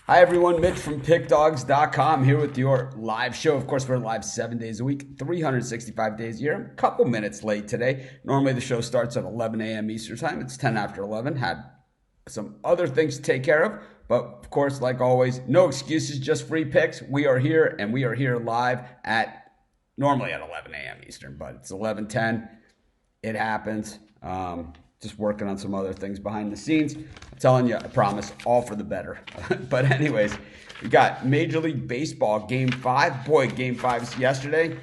Hi everyone, Mitch from PickDogs.com here with your live show. Of course, we're live 7 days a week, 365 days a year. I'm a couple minutes late today. Normally the show starts at 11 a.m. Eastern time. It's 10 after 11. Had some other things to take care of. But of course, like always, no excuses, just free picks. We are here and we are here live normally at 11 a.m. Eastern, but it's 11:10. It happens. Just working on some other things behind the scenes. I'm telling you, I promise, all for the better. But anyways, we got Major League Baseball Game 5. Boy, Game 5 yesterday.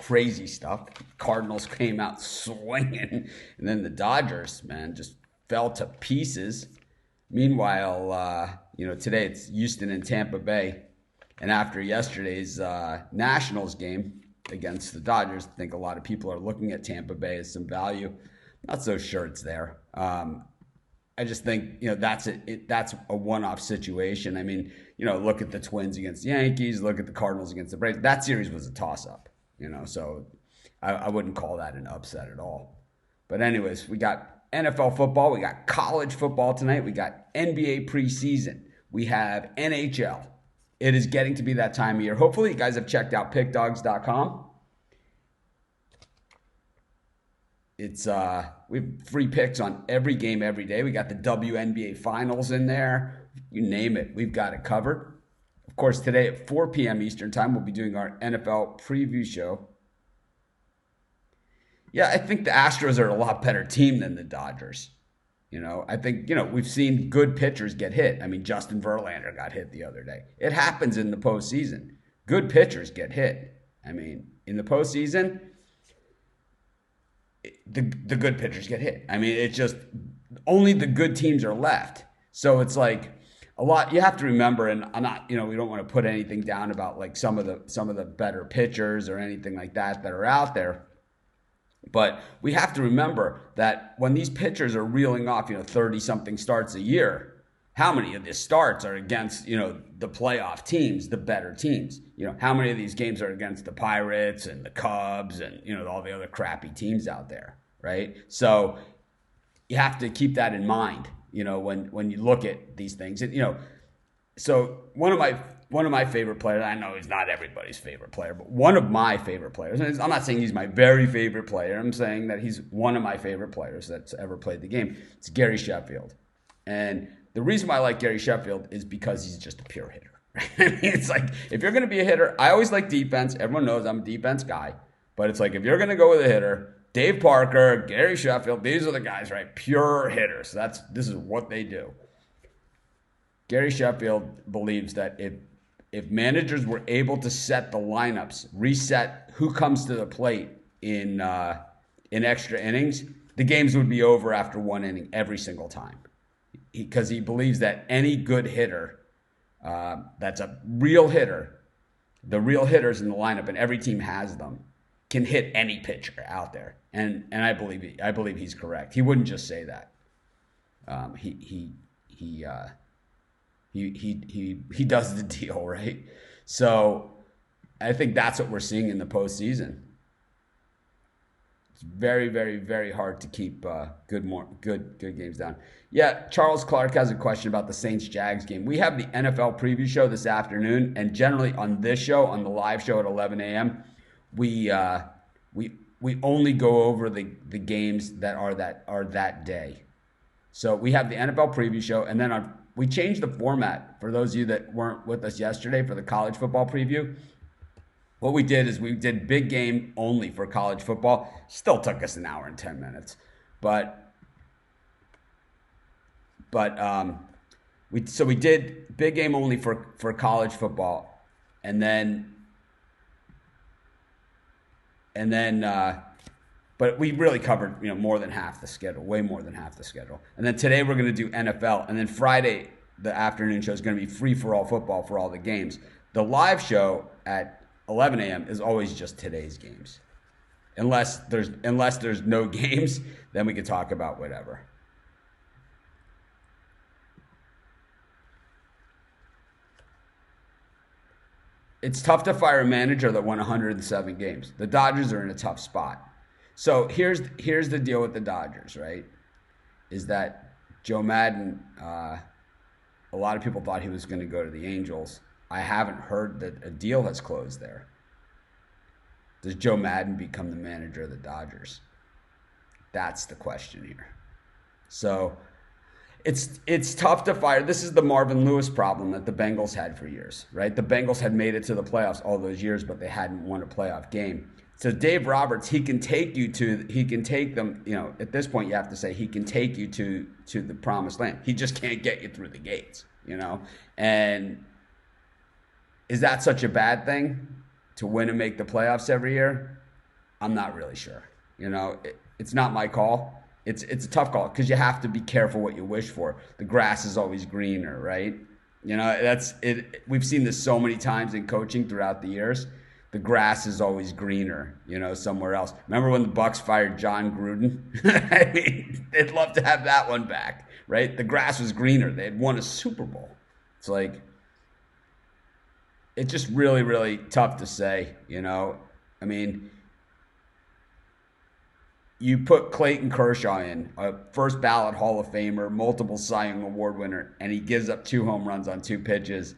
Crazy stuff. Cardinals came out swinging. And then the Dodgers, man, just fell to pieces. Meanwhile, today it's Houston and Tampa Bay. And after yesterday's Nationals game against the Dodgers, I think a lot of people are looking at Tampa Bay as some value. Not so sure it's there. I just think, that's a one-off situation. I mean, look at the Twins against the Yankees, look at the Cardinals against the Braves. That series was a toss-up, so I wouldn't call that an upset at all. But anyways, we got NFL football, we got college football tonight, we got NBA preseason, we have NHL. It is getting to be that time of year. Hopefully you guys have checked out pickdogs.com. It's we have free picks on every game every day. We got the WNBA finals in there. You name it, we've got it covered. Of course, today at 4 p.m. Eastern time, we'll be doing our NFL preview show. Yeah, I think the Astros are a lot better team than the Dodgers. I think, we've seen good pitchers get hit. I mean, Justin Verlander got hit the other day. It happens in the postseason. Good pitchers get hit. I mean, in the postseason, the good pitchers get hit. I mean, it's just only the good teams are left. So it's like a lot. You have to remember, and I'm not, we don't want to put anything down about like some of the better pitchers or anything like that are out there. But we have to remember that when these pitchers are reeling off, 30-something starts a year, how many of these starts are against, the playoff teams, the better teams? How many of these games are against the Pirates and the Cubs and, all the other crappy teams out there, right? So you have to keep that in mind, when you look at these things. And, so one of my favorite players, I know he's not everybody's favorite player, but one of my favorite players, and I'm not saying he's my very favorite player, I'm saying that he's one of my favorite players that's ever played the game. It's Gary Sheffield. And the reason why I like Gary Sheffield is because he's just a pure hitter. I mean, it's like, if you're going to be a hitter, I always like defense. Everyone knows I'm a defense guy. But it's like, if you're going to go with a hitter, Dave Parker, Gary Sheffield, these are the guys, right? Pure hitters. This is what they do. Gary Sheffield believes that if managers were able to set the lineups, reset who comes to the plate in extra innings, the games would be over after one inning every single time. Because he believes that any good hitter, that's a real hitter, the real hitters in the lineup, and every team has them, can hit any pitcher out there. And I believe he's correct. He wouldn't just say that. He does the deal, right? So I think that's what we're seeing in the postseason. It's very, very, very hard to keep good games down. Yeah, Charles Clark has a question about the Saints-Jags game. We have the NFL preview show this afternoon, and generally on this show, on the live show at 11 a.m., we only go over the games that are that day. So we have the NFL preview show, and then we changed the format for those of you that weren't with us yesterday for the college football preview. What we did is we did big game only for college football. Still took us an hour and 10 minutes. But we did big game only for college football. And then but we really covered, more than half the schedule, way more than half the schedule. And then today we're going to do NFL. And then Friday, the afternoon show is going to be free-for-all football for all the games. The live show at 11 a.m. is always just today's games. Unless there's no games, then we can talk about whatever. It's tough to fire a manager that won 107 games. The Dodgers are in a tough spot. So here's the deal with the Dodgers, right? Is that Joe Madden a lot of people thought he was going to go to the Angels. I haven't heard that a deal has closed there. Does Joe Madden become the manager of the Dodgers? That's the question here. So it's tough to fire. This is the Marvin Lewis problem that the Bengals had for years, right? The Bengals had made it to the playoffs all those years, but they hadn't won a playoff game. So Dave Roberts, he can take them, at this point you have to say he can take you to the promised land. He just can't get you through the gates, And is that such a bad thing to win and make the playoffs every year? I'm not really sure. It's not my call. It's a tough call because you have to be careful what you wish for. The grass is always greener, right? That's it. We've seen this so many times in coaching throughout the years. The grass is always greener, somewhere else. Remember when the Bucs fired John Gruden? I mean, they'd love to have that one back, right? The grass was greener. They had won a Super Bowl. It's like, it's just really, really tough to say, I mean, you put Clayton Kershaw in, a first ballot Hall of Famer, multiple Cy Young Award winner, and he gives up 2 home runs on 2 pitches.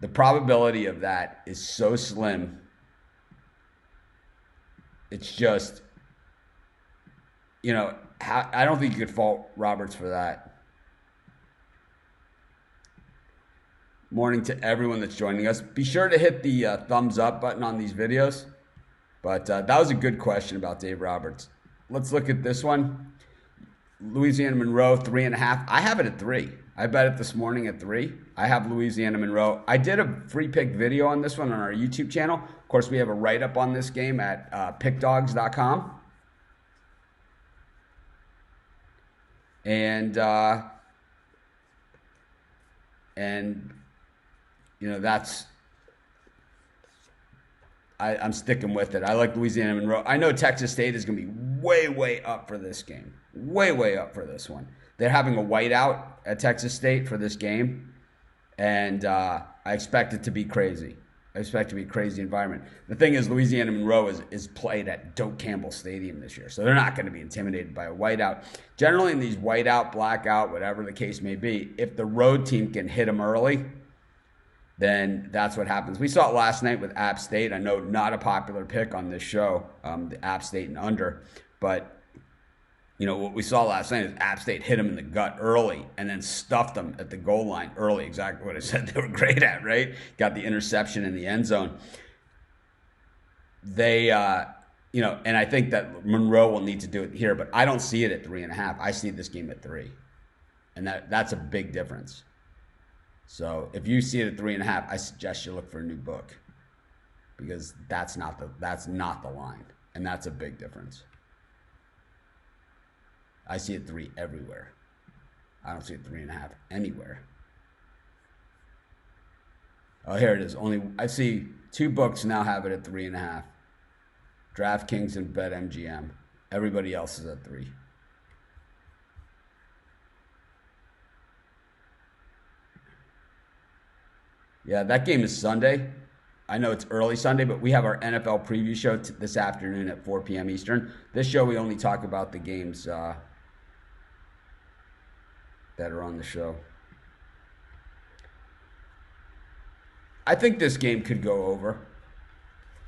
The probability of that is so slim. It's just, I don't think you could fault Roberts for that. Morning to everyone that's joining us. Be sure to hit the thumbs up button on these videos. But that was a good question about Dave Roberts. Let's look at this one. Louisiana Monroe, 3.5. I have it at 3. I bet it this morning at 3. I have Louisiana Monroe. I did a free pick video on this one on our YouTube channel. Of course, we have a write-up on this game at pickdogs.com. And that's... I'm sticking with it. I like Louisiana Monroe. I know Texas State is going to be way, way up for this game. Way, way up for this one. They're having a whiteout at Texas State for this game, and I expect it to be crazy. I expect it to be a crazy environment. The thing is, Louisiana Monroe is played at Doak Campbell Stadium this year, so they're not going to be intimidated by a whiteout. Generally, in these whiteout, blackout, whatever the case may be, if the road team can hit them early, then that's what happens. We saw it last night with App State. I know not a popular pick on this show, the App State and under, but what we saw last night is App State hit them in the gut early and then stuffed them at the goal line early. Exactly what I said they were great at, right? Got the interception in the end zone. They, and I think that Monroe will need to do it here, but I don't see it at 3.5. I see this game at 3, and that's a big difference. So if you see it at 3.5, I suggest you look for a new book because that's not the line, and that's a big difference. I see it 3 everywhere. I don't see it 3.5 anywhere. Oh, here it is. I see 2 books now have it at 3.5. DraftKings and BetMGM. Everybody else is at 3. Yeah, that game is Sunday. I know it's early Sunday, but we have our NFL preview show this afternoon at 4 p.m. Eastern. This show, we only talk about the games that are on the show. I think this game could go over.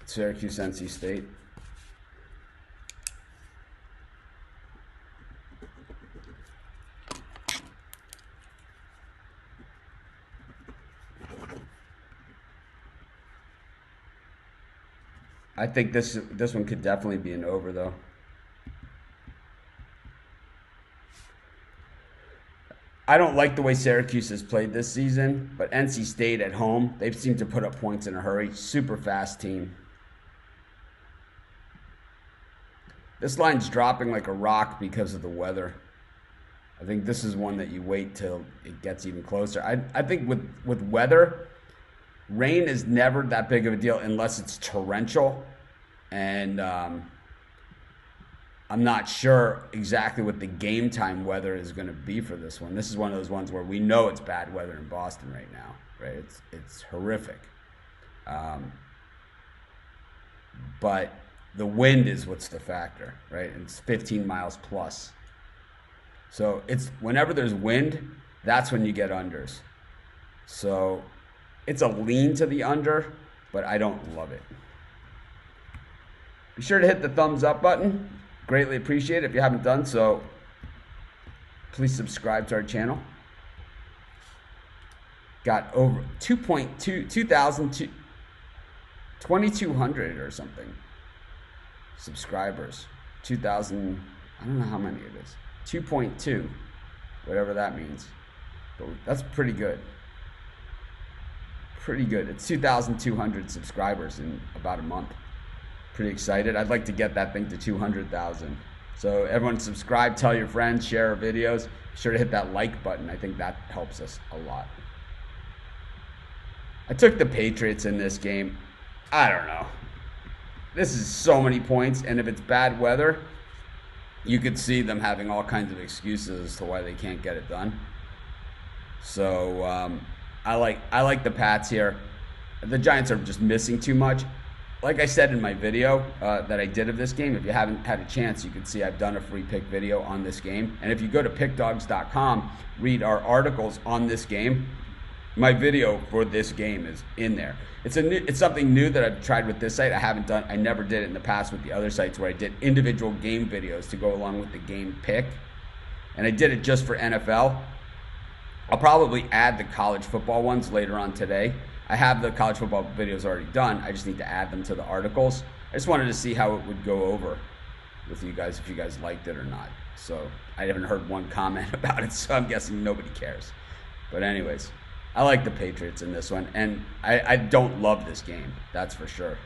Syracuse, NC State. I think this one could definitely be an over, though. I don't like the way Syracuse has played this season, but NC State at home, they seem to put up points in a hurry. Super fast team. This line's dropping like a rock because of the weather. I think this is one that you wait till it gets even closer. I think with weather, rain is never that big of a deal unless it's torrential. And I'm not sure exactly what the game time weather is going to be for this one. This is one of those ones where we know it's bad weather in Boston right now, right? It's horrific. But the wind is what's the factor, right? It's 15 miles plus. So it's whenever there's wind, That's when you get unders. So it's a lean to the under, but I don't love it. Be sure to hit the thumbs up button. Greatly appreciate it. If you haven't done so, please subscribe to our channel. Got over 2,200 or something subscribers. 2,000, I don't know how many it is. 2.2, whatever that means. But that's pretty good. Pretty good. It's 2,200 subscribers in about a month. Pretty excited. I'd like to get that thing to 200,000. So everyone subscribe, tell your friends, share our videos. Be sure to hit that like button. I think that helps us a lot. I took the Patriots in this game. I don't know. This is so many points, and if it's bad weather, you could see them having all kinds of excuses as to why they can't get it done. So I like the Pats here. The Giants are just missing too much. Like I said in my video that I did of this game, if you haven't had a chance, you can see I've done a free pick video on this game. And if you go to pickdogs.com, read our articles on this game, my video for this game is in there. It's something new that I've tried with this site. I never did it in the past with the other sites where I did individual game videos to go along with the game pick. And I did it just for NFL. I'll probably add the college football ones later on today. I have the college football videos already done. I just need to add them to the articles. I just wanted to see how it would go over with you guys, if you guys liked it or not. So I haven't heard one comment about it, so I'm guessing nobody cares. But anyways, I like the Patriots in this one, and I don't love this game, that's for sure.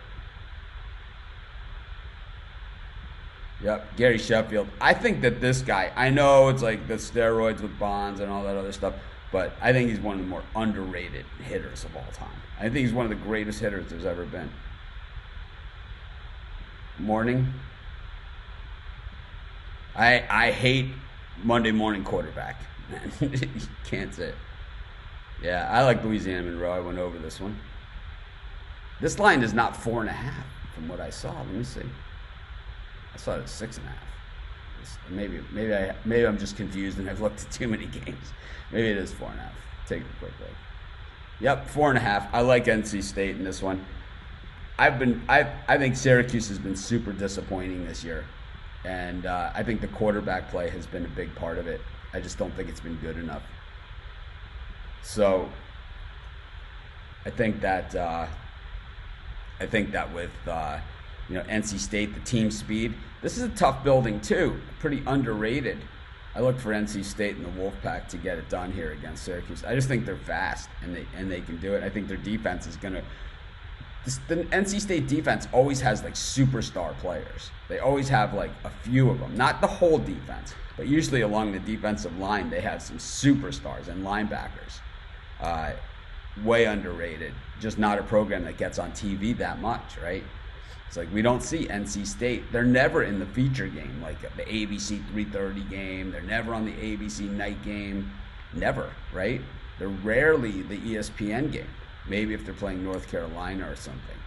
Yep, Gary Sheffield. I think that this guy, I know it's like the steroids with Bonds and all that other stuff, but I think he's one of the more underrated hitters of all time. I think he's one of the greatest hitters there's ever been. Morning. I hate Monday morning quarterback. Man, you can't say it. Yeah, I like Louisiana Monroe. I went over this one. This line is not 4.5 from what I saw. Let me see. I saw it at 6.5. Maybe I'm just confused and I've looked at too many games. Maybe it is 4.5. Take a quick look. Yep, 4.5. I like NC State in this one. I think Syracuse has been super disappointing this year, and I think the quarterback play has been a big part of it. I just don't think it's been good enough. So I think that with NC State, the team speed, this is a tough building too, pretty underrated. I look for NC State and the Wolfpack to get it done here against Syracuse. I just think they're fast and they can do it. I think their defense is gonna. The NC State defense always has like superstar players. They always have like a few of them, not the whole defense, but usually along the defensive line they have some superstars and linebackers. Way underrated. Just not a program that gets on TV that much, right? It's like we don't see NC State. They're never in the feature game, like the ABC 3:30 game. They're never on the ABC night game. Never, right? They're rarely the ESPN game. Maybe if they're playing North Carolina or something.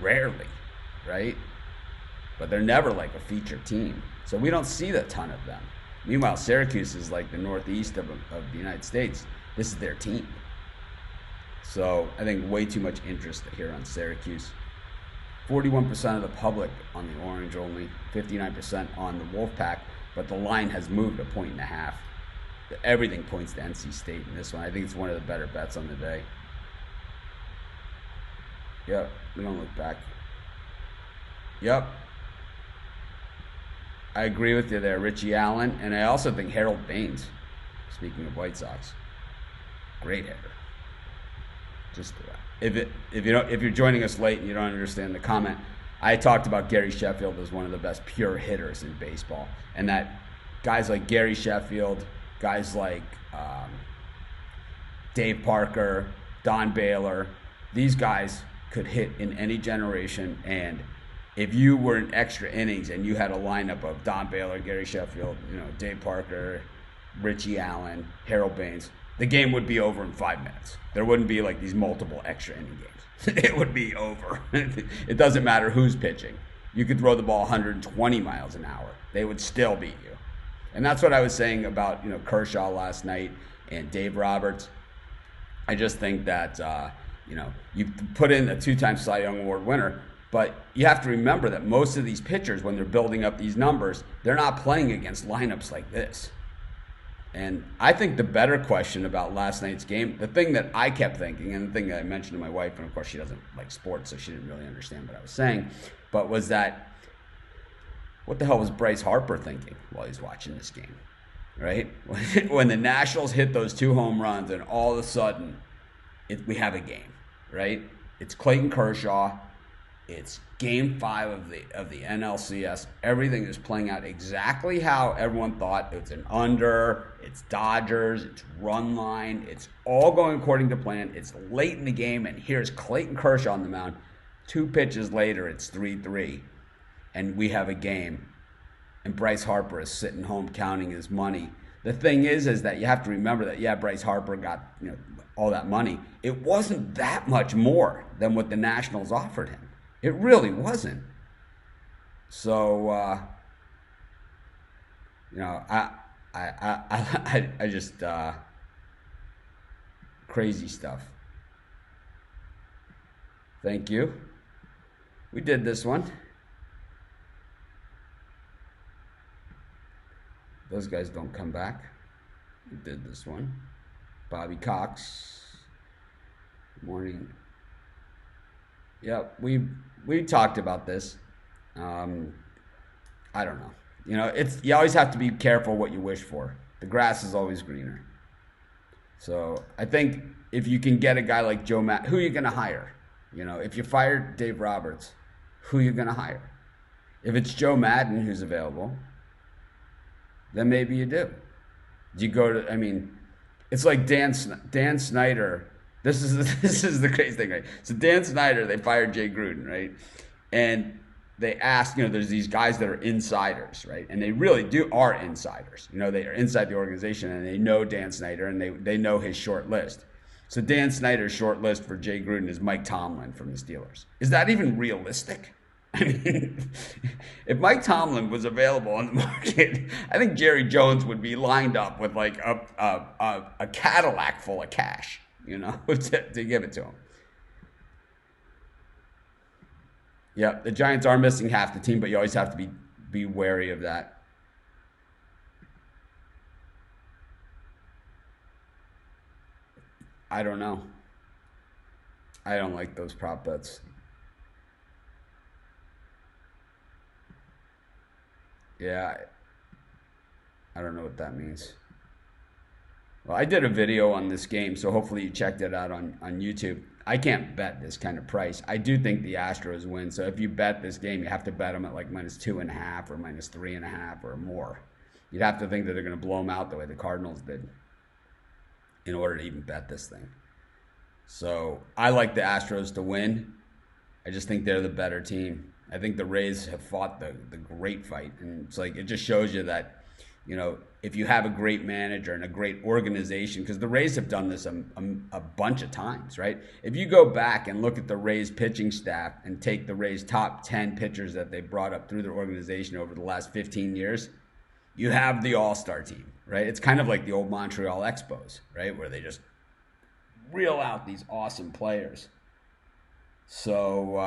Rarely, right? But they're never like a feature team. So we don't see a ton of them. Meanwhile, Syracuse is like the northeast of the United States. This is their team. So I think way too much interest here on Syracuse. 41% of the public on the Orange only, 59% on the Wolfpack, but the line has moved 1.5 points. Everything points to NC State in this one. I think it's one of the better bets on the day. Yep, we don't look back. Yep. I agree with you there, Richie Allen, and I also think Harold Baines, speaking of White Sox, great hitter. Just if you're joining us late and you don't understand the comment, I talked about Gary Sheffield as one of the best pure hitters in baseball, and that guys like Gary Sheffield, guys like Dave Parker, Don Baylor, these guys could hit in any generation. And if you were in extra innings and you had a lineup of Don Baylor, Gary Sheffield, Dave Parker, Richie Allen, Harold Baines, the game would be over in 5 minutes. There wouldn't be like these multiple extra inning games. It would be over. It doesn't matter who's pitching. You could throw the ball 120 miles an hour. They would still beat you. And that's what I was saying about Kershaw last night and Dave Roberts. I just think that, you put in a two-time Cy Young Award winner, but you have to remember that most of these pitchers, when they're building up these numbers, they're not playing against lineups like this. And I think the better question about last night's game, the thing that I kept thinking, and the thing that I mentioned to my wife, and of course she doesn't like sports, so she didn't really understand what I was saying, but was that, what the hell was Bryce Harper thinking while he's watching this game, right? When the Nationals hit those 2 home runs and all of a sudden we have a game, right? It's Clayton Kershaw. It's Game 5 of the NLCS. Everything is playing out exactly how everyone thought. It's an under. It's Dodgers. It's run line. It's all going according to plan. It's late in the game, and here's Clayton Kershaw on the mound. 2 pitches later, it's 3-3, and we have a game. And Bryce Harper is sitting home counting his money. The thing is that you have to remember that, yeah, Bryce Harper got all that money. It wasn't that much more than what the Nationals offered him. It really wasn't. So, I just, crazy stuff. Thank you. We did this one. Those guys don't come back. We did this one. Bobby Cox. Good morning. Yep, we talked about this. I don't know. You always have to be careful what you wish for. The grass is always greener. So I think if you can get a guy like Joe Matt, who are you going to hire? If you fired Dave Roberts, who are you going to hire? If it's Joe Madden who's available, then maybe you do. You go to, it's like Dan Snyder. This is the crazy thing, right? So Dan Snyder, they fired Jay Gruden, right? And they asked, there's these guys that are insiders, right? And they really are insiders. They are inside the organization, and they know Dan Snyder, and they know his short list. So Dan Snyder's short list for Jay Gruden is Mike Tomlin from the Steelers. Is that even realistic? If Mike Tomlin was available on the market, I think Jerry Jones would be lined up with like a Cadillac full of cash, to give it to him. Yeah, the Giants are missing half the team, but you always have to be wary of that. I don't know. I don't like those prop bets. Yeah, I don't know what that means. Well, I did a video on this game, so hopefully you checked it out on YouTube. I can't bet this kind of price. I do think the Astros win, so if you bet this game, you have to bet them at like -2.5 or -3.5 or more. You'd have to think that they're going to blow them out the way the Cardinals did in order to even bet this thing. So I like the Astros to win. I just think they're the better team. I think the Rays have fought the great fight, and it's like it just shows you that, if you have a great manager and a great organization, because the Rays have done this a bunch of times, right? If you go back and look at the Rays pitching staff and take the Rays' top 10 pitchers that they brought up through their organization over the last 15 years, you have the all-star team, right? It's kind of like the old Montreal Expos, right, where they just reel out these awesome players. So,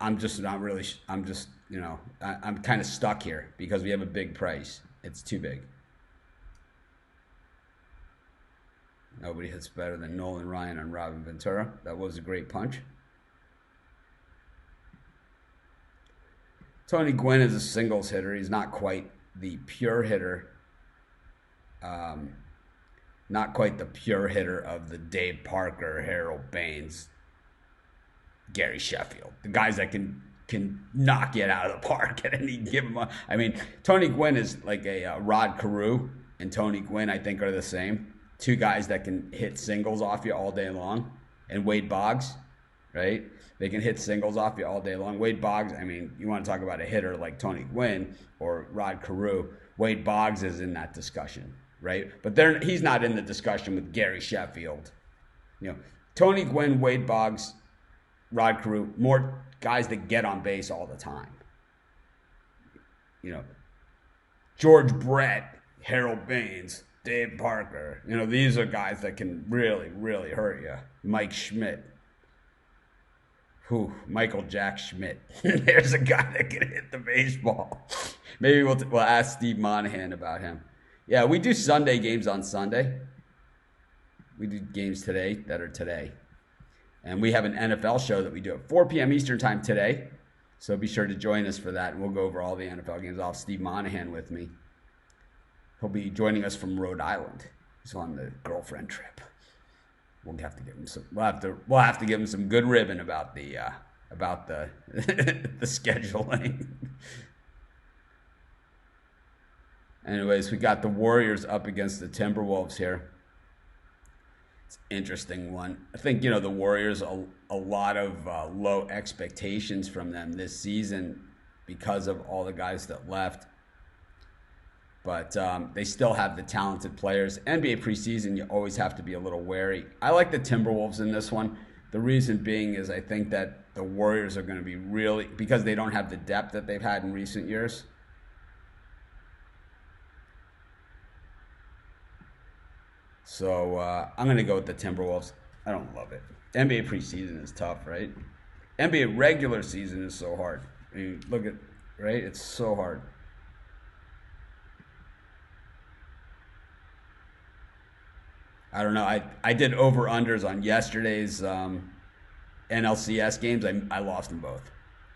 I'm just not really, I'm kind of stuck here because we have a big price. It's too big. Nobody hits better than Nolan Ryan on Robin Ventura. That was a great punch. Tony Gwynn is a singles hitter. He's not quite the pure hitter. Not quite the pure hitter of the Dave Parker, Harold Baines, Gary Sheffield, the guys that can knock it out of the park at any given moment. Tony Gwynn is like a Rod Carew, and Tony Gwynn, I think, are the same. Two guys that can hit singles off you all day long. And Wade Boggs, right? They can hit singles off you all day long. Wade Boggs, you want to talk about a hitter like Tony Gwynn or Rod Carew. Wade Boggs is in that discussion, right? But he's not in the discussion with Gary Sheffield. Tony Gwynn, Wade Boggs, Rod Carew, more guys that get on base all the time. George Brett Harold Baines, Dave Parker. You know, these are guys that can really, really hurt you. Mike Schmidt. Michael Jack Schmidt. There's a guy that can hit the baseball. Maybe we'll ask Steve Monahan about him. Yeah, we do Sunday games on Sunday. We do games today that are today. And we have an NFL show that we do at 4 p.m. Eastern time today. So be sure to join us for that. And we'll go over all the NFL games. I'll have Steve Monahan with me. He'll be joining us from Rhode Island. He's on the girlfriend trip. We'll have to give him some. We'll have to give him some good ribbon about the the scheduling. Anyways, we got the Warriors up against the Timberwolves here. It's an interesting one. I think the Warriors a lot of low expectations from them this season because of all the guys that left. But they still have the talented players. NBA preseason, you always have to be a little wary. I like the Timberwolves in this one. The reason being is I think that the Warriors are going to be really, because they don't have the depth that they've had in recent years. So I'm going to go with the Timberwolves. I don't love it. NBA preseason is tough, right? NBA regular season is so hard. I mean, look at, right? It's so hard. I don't know. I did over-unders on yesterday's NLCS games. I lost them both.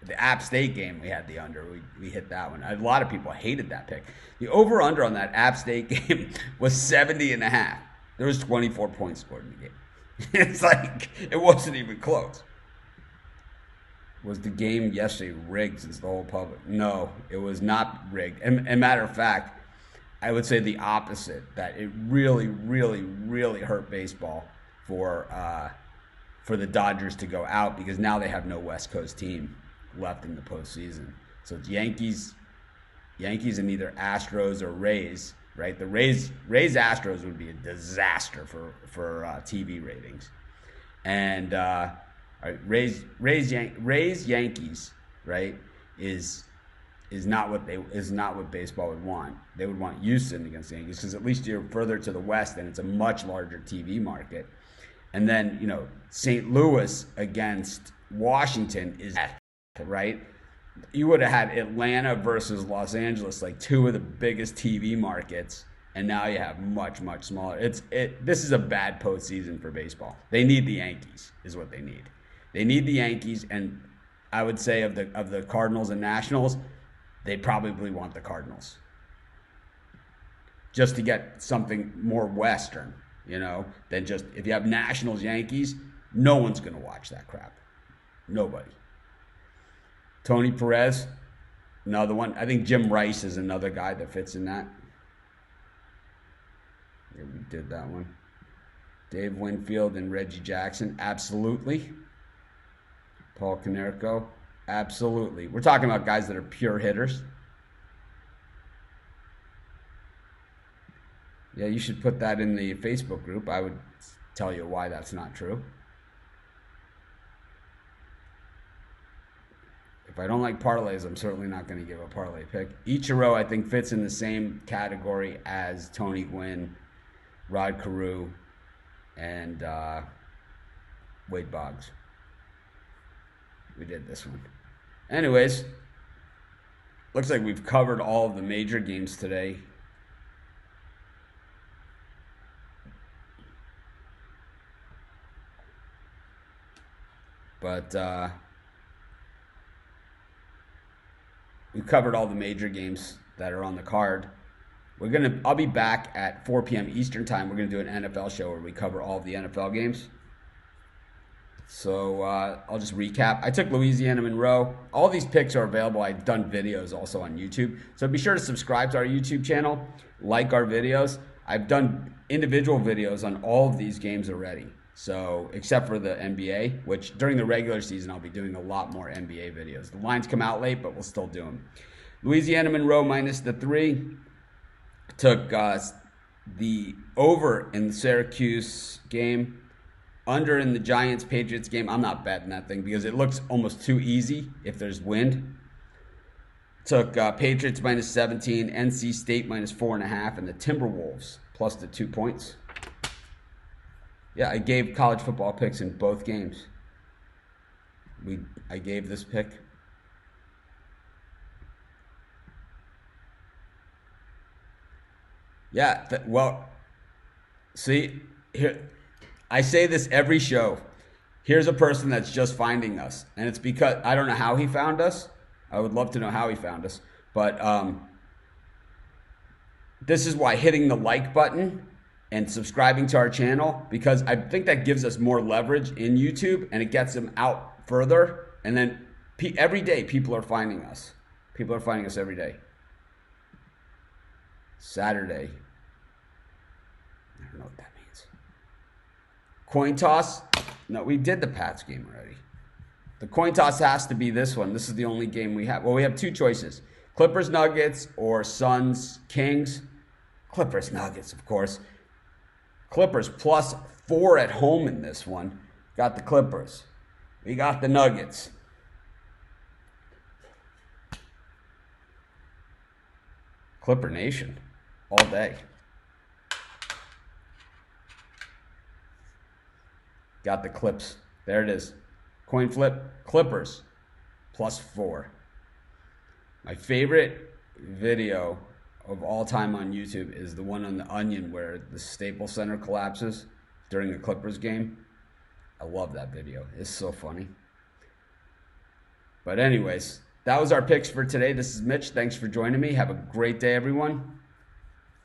The App State game, we had the under. We hit that one. A lot of people hated that pick. The over-under on that App State game was 70.5. There was 24 points scored in the game. It's like, it wasn't even close. Was the game yesterday rigged since the whole public? No, it was not rigged. And matter of fact, I would say the opposite, that it really, really, really hurt baseball for the Dodgers to go out because now they have no West Coast team left in the postseason. So it's Yankees and either Astros or Rays, right? The Rays Astros would be a disaster for TV ratings. And Rays Yankees, right, is not what baseball would want. They would want Houston against the Yankees because at least you're further to the west and it's a much larger TV market. And then, St. Louis against Washington is right. You would have had Atlanta versus Los Angeles, like two of the biggest TV markets, and now you have much, much smaller. This is a bad postseason for baseball. They need the Yankees, is what they need. They need the Yankees, and I would say of the Cardinals and Nationals, they probably want the Cardinals. Just to get something more Western, than just, if you have Nationals, Yankees, no one's going to watch that crap. Nobody. Tony Perez, another one. I think Jim Rice is another guy that fits in that. Yeah, we did that one. Dave Winfield and Reggie Jackson, absolutely. Paul Konerko, absolutely. We're talking about guys that are pure hitters. Yeah, you should put that in the Facebook group. I would tell you why that's not true. If I don't like parlays, I'm certainly not going to give a parlay pick. Ichiro, I think, fits in the same category as Tony Gwynn, Rod Carew, and Wade Boggs. We did this one. Anyways, looks like we've covered all of the major games today. But we covered all the major games that are on the card. I'll be back at 4 p.m. Eastern time. We're gonna do an NFL show where we cover all of the NFL games. So I'll just recap. I took Louisiana Monroe. All these picks are available. I've done videos also on YouTube. So be sure to subscribe to our YouTube channel, like our videos. I've done individual videos on all of these games already. So except for the NBA, which during the regular season, I'll be doing a lot more NBA videos. The lines come out late, but we'll still do them. Louisiana Monroe minus the 3. Took the over in the Syracuse game. Under in the Giants-Patriots game. I'm not betting that thing because it looks almost too easy if there's wind. Took Patriots minus 17, NC State minus 4.5, and the Timberwolves plus the 2 points. Yeah, I gave college football picks in both games. I gave this pick. Yeah, well, see, here, I say this every show. Here's a person that's just finding us, and it's because I don't know how he found us. I would love to know how he found us, but this is why hitting the like button and subscribing to our channel, because I think that gives us more leverage in YouTube, and it gets them out further. And then every day, people are finding us. People are finding us every day. Saturday. I don't know what that means. Coin toss. No, we did the Pats game already. The coin toss has to be this one. This is the only game we have. Well, we have two choices. Clippers Nuggets or Suns Kings. Clippers Nuggets, of course. Clippers plus 4 at home in this one. Got the Clippers. We got the Nuggets. Clipper Nation. All day. Got the Clips. There it is. Coin flip. Clippers. Plus 4. My favorite video of all time on YouTube is the one on the Onion where the Staples Center collapses during a Clippers game. I love that video. It's so funny. But anyways, that was our picks for today. This is Mitch. Thanks for joining me. Have a great day, everyone.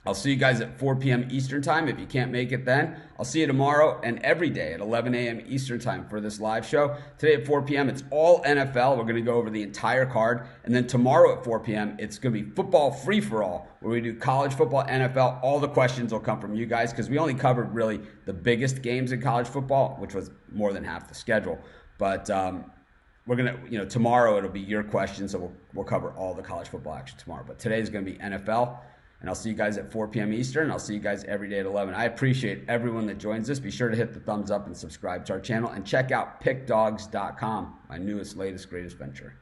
I'll see you guys at 4 p.m. Eastern Time. If you can't make it then, I'll see you tomorrow and every day at 11 a.m. Eastern Time for this live show. Today at 4 p.m., it's all NFL. We're going to go over the entire card. And then tomorrow at 4 p.m., it's going to be football free-for-all, where we do college football, NFL. All the questions will come from you guys because we only covered really the biggest games in college football, which was more than half the schedule. But we're going to, tomorrow it'll be your questions, so we'll cover all the college football action tomorrow. But today is going to be NFL. And I'll see you guys at 4 p.m. Eastern. I'll see you guys every day at 11. I appreciate everyone that joins us. Be sure to hit the thumbs up and subscribe to our channel. And check out pickdogs.com, my newest, latest, greatest venture.